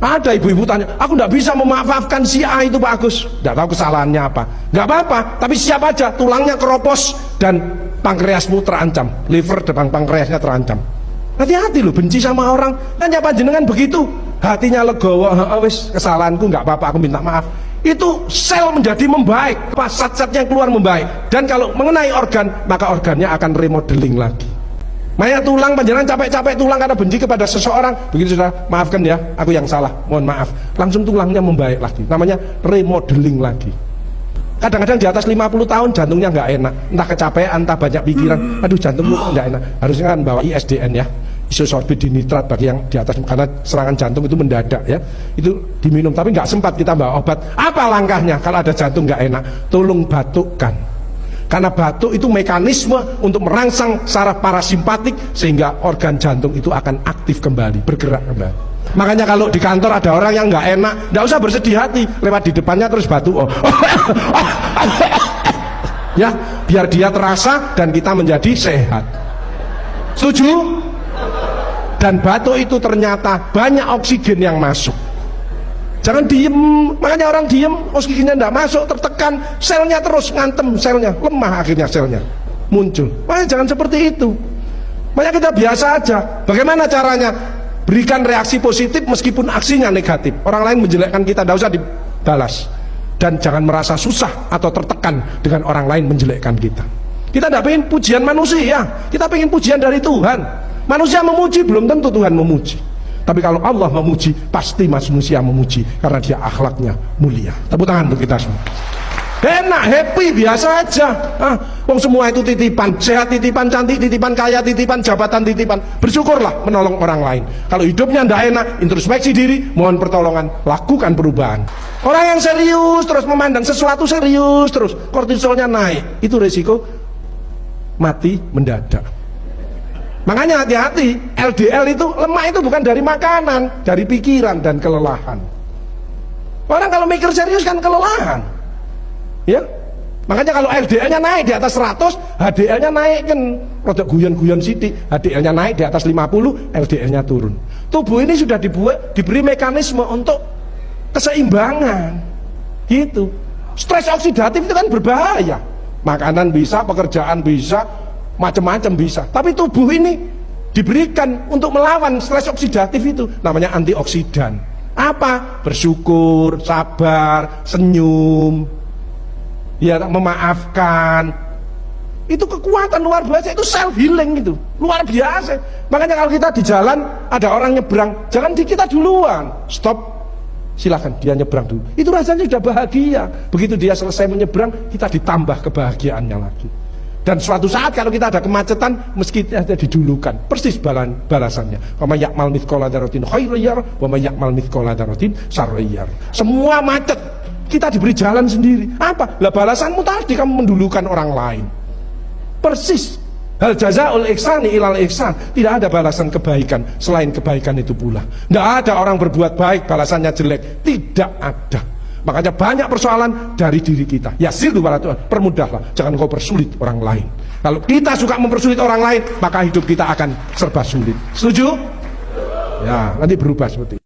Ada ibu-ibu tanya, aku tidak bisa memaafkan si A itu Pak Agus, tidak tahu kesalahannya apa. Nggak apa-apa, tapi siap aja, tulangnya keropos dan pankreasmu terancam, liver dan pankreasnya terancam. Hati-hati loh, benci sama orang. Kan ya panjenengan begitu, hatinya legowo, wis kesalahanku nggak apa-apa, aku minta maaf. Itu sel menjadi membaik, zat-zatnya keluar membaik. Dan kalau mengenai organ, maka organnya akan remodeling lagi. Makanya tulang, panjenengan capek-capek tulang karena benci kepada seseorang, begitu sudah, maafkan ya, aku yang salah, mohon maaf, langsung tulangnya membaik lagi, namanya remodeling lagi. Kadang-kadang di atas 50 tahun jantungnya nggak enak, entah kecapean, entah banyak pikiran, aduh jantungku nggak enak, harusnya kan bawa ISDN ya, isosorbid dinitrat bagi yang di atas, karena serangan jantung itu mendadak ya, itu diminum, tapi nggak sempat kita bawa obat. Apa langkahnya kalau ada jantung nggak enak? Tolong batukkan. Karena batuk itu mekanisme untuk merangsang saraf parasimpatik sehingga organ jantung itu akan aktif kembali, bergerak kembali. Makanya kalau di kantor ada orang yang nggak enak, nggak usah bersedih hati, lewat di depannya terus batuk, ya, biar dia terasa dan kita menjadi sehat. Setuju? Dan batuk itu ternyata banyak oksigen yang masuk. Jangan diem, makanya orang diem, oksigennya tidak masuk, tertekan, selnya terus ngantem, selnya lemah, akhirnya selnya muncul. Makanya jangan seperti itu. Makanya kita biasa aja. Bagaimana caranya? Berikan reaksi positif meskipun aksinya negatif. Orang lain menjelekkan kita, tidak usah dibalas. Dan jangan merasa susah atau tertekan dengan orang lain menjelekkan kita. Kita tidak ingin pujian manusia, kita ingin pujian dari Tuhan. Manusia memuji belum tentu Tuhan memuji. Tapi kalau Allah memuji, pasti manusia memuji karena dia akhlaknya mulia. Tepuk tangan untuk kita semua. Enak, happy, biasa aja. Wong semua itu titipan, sehat titipan, cantik titipan, kaya titipan, jabatan titipan. Bersyukurlah menolong orang lain. Kalau hidupnya tidak enak, introspeksi diri, mohon pertolongan, lakukan perubahan. Orang yang serius terus memandang sesuatu serius terus, kortisolnya naik, itu resiko mati mendadak. Makanya hati-hati, LDL itu lemah itu bukan dari makanan, dari pikiran dan kelelahan. Orang kalau mikir serius kan kelelahan, ya. Makanya kalau LDL-nya naik di atas 100, HDL-nya naik kan, rodok guyon-guyon sidik, HDL-nya naik di atas 50, LDL-nya turun. Tubuh ini sudah diberi mekanisme untuk keseimbangan, gitu. Stres oksidatif itu kan berbahaya. Makanan bisa, pekerjaan bisa, macam-macam bisa, tapi tubuh ini diberikan untuk melawan stres oksidatif itu, namanya antioksidan. Apa? Bersyukur, sabar, senyum, ya, memaafkan. Itu kekuatan luar biasa, itu self healing, itu luar biasa. Makanya kalau kita di jalan ada orang nyebrang, jangan di kita duluan, stop, silahkan dia nyebrang dulu, itu rasanya sudah bahagia. Begitu dia selesai menyebrang, kita ditambah kebahagiaannya lagi. Dan suatu saat kalau kita ada kemacetan, meski kita didulukan, persis balasannya. Wa may ya'mal mithqala dzarratin khairan yarah, wa may ya'mal mithqala dzarratin syarran yarah. Semua macet, kita diberi jalan sendiri. Apa? Lah balasanmu tadi kamu mendulukan orang lain. Persis. Hal jazaa'ul ihsani ilal ihsan. Tidak ada balasan kebaikan selain kebaikan itu pula. Tidak ada orang berbuat baik balasannya jelek. Tidak ada. Makanya banyak persoalan dari diri kita. Yasirdu wala tu'assir, permudahlah, jangan kau persulit orang lain. Kalau kita suka mempersulit orang lain, maka hidup kita akan serba sulit. Setuju? Ya, nanti berubah seperti itu.